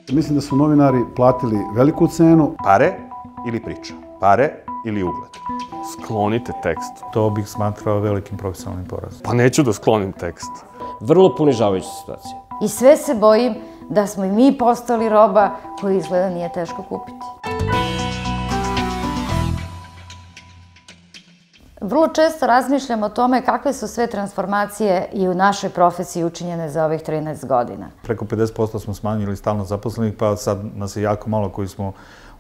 Mislim da su novinari platili veliku cenu. Pare ili priča? Pare ili ugled? Sklonite tekst. To bih smatrao velikim profesionalnim porazom. Pa neću da sklonim tekst. Vrlo ponižavajuća situacija. I sve se bojim da smo i mi postali roba koju izgleda nije teško kupiti. Vrlo često razmišljam o tome kakve su sve transformacije i u našoj profesiji učinjene za ovih 13 godina. Preko 50% smo smanjili stalno zaposlenih, pa sad nas je jako malo koji smo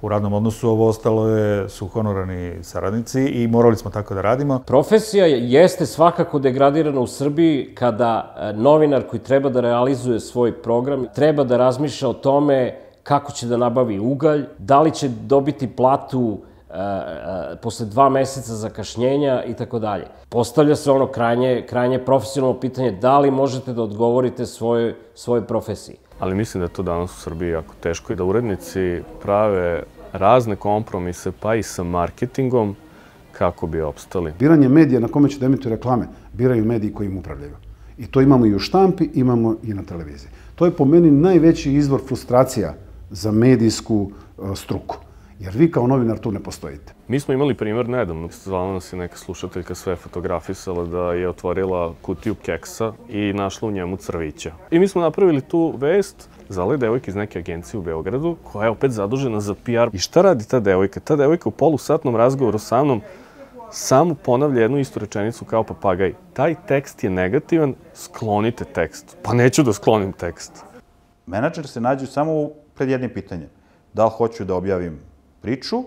u radnom odnosu, ovo ostalo su honorarni saradnici i morali smo tako da radimo. Profesija jeste svakako degradirana u Srbiji kada novinar koji treba da realizuje svoj program treba da razmišlja o tome kako će da nabavi ugalj, da li će dobiti platu posle 2 meseca zakašnjenja i tako dalje. Postavlja se ono krajnje profesionalno pitanje da li možete da odgovorite svojoj profesiji. Ali mislim da je to danas u Srbiji jako teško i da urednici prave razne kompromise, pa i sa marketingom, kako bi opstali. Biranje medija na kome će da emituju reklame, biraju mediji koji im upravljaju. I to imamo i u štampi, imamo i na televiziji. To je po meni najveći izvor frustracija za medijsku struku. Jer vi kao novinar tu ne postojite. Mi smo imali primjer nedavno. Zvala nas je neka slušateljka, sve fotografisala da je otvorila kutiju keksa i našla u njemu crvića. I mi smo napravili tu vest, zvala je devojka iz neke agencije u Beogradu, koja je opet zadužena za PR. I šta radi ta devojka? Ta devojka u polusatnom razgovoru sa mnom samo ponavlja jednu istu rečenicu kao papagaj. Taj tekst je negativan, sklonite tekst. Pa neću da sklonim tekst. Menadžer se nađu samo pred jednim pitanjem. Da li hoću da objavim priču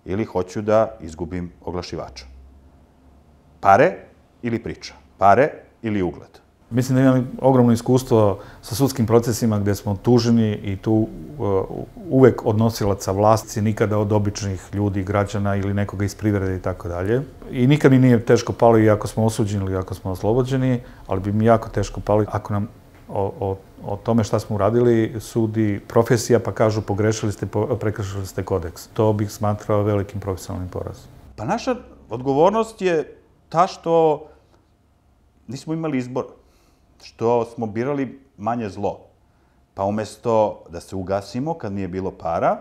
ili hoću da izgubim oglašivača? Pare ili priča? Pare ili ugled? Mislim da imam ogromno iskustvo sa sudskim procesima gde smo tuženi i tu uvek od nosilaca vlasti, nikada od običnih ljudi, građana ili nekoga iz privrede i tako dalje. I nikad mi nije teško palo i ako smo osuđeni ili ako smo oslobođeni, ali bi mi jako teško palo ako nam o tome šta smo uradili sudi profesija pa kažu prekršili ste kodeks. To bih smatrao velikim profesionalnim porazom. Pa naša odgovornost je ta što nismo imali izbor, što smo birali manje zlo. Pa umesto da se ugasimo kad nije bilo para,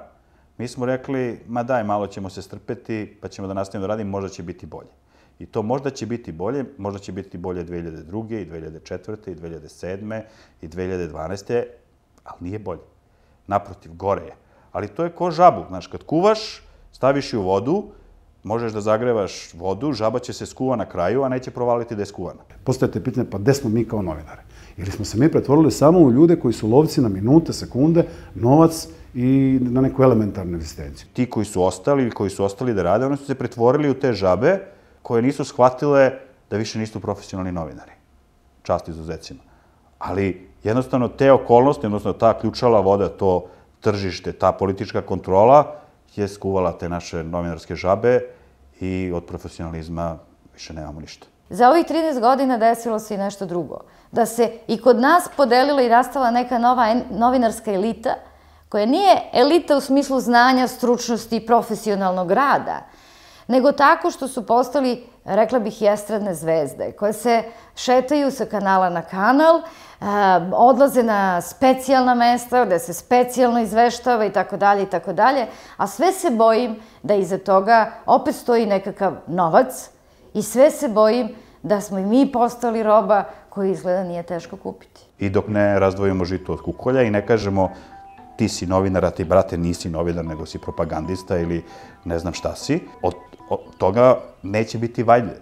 mi smo rekli, ma daj, malo ćemo se strpeti, pa ćemo da nastavimo da radimo, možda će biti bolje. I to možda će biti bolje 2002. i 2004. i 2007. i 2012. ali nije bolje. Naprotiv, gore je. Ali to je ko žabu. Znaš, kad kuvaš, staviš ju u vodu, možeš da zagrevaš vodu, žaba će se skuva na kraju, a neće provaliti da je skuvana. Postojate pitanje, pa gde smo mi kao novinare? Ili smo se mi pretvorili samo u ljude koji su lovci na minute, sekunde, novac i na neku elementarnu egzistenciju? Ti koji su ostali ili koji su ostali da rade, oni su se pretvorili u te žabe koje nisu shvatile da više nisu profesionalni novinari. Čast izuzecima. Ali jednostavno te okolnosti, odnosno ta ključala voda, to tržište, ta politička kontrola je skuvala te naše novinarske žabe i od profesionalizma više nemamo ništa. Za ovih 13 godina desilo se i nešto drugo. Da se i kod nas podelila i nastala neka nova novinarska elita, koja nije elita u smislu znanja, stručnosti i profesionalnog rada, nego tako što su postali, rekla bih, i estradne zvezde, koje se šetaju sa kanala na kanal, odlaze na specijalna mesta, gde se specijalno izveštava i tako dalje, a sve se bojim da iza toga opet stoji nekakav novac i sve se bojim da smo i mi postali roba koju izgleda nije teško kupiti. I dok ne razdvojimo žito od kukolja i ne kažemo ti si novinar, a ti, brate, nisi novinar, nego si propagandista ili ne znam šta si, od toga neće biti valjde.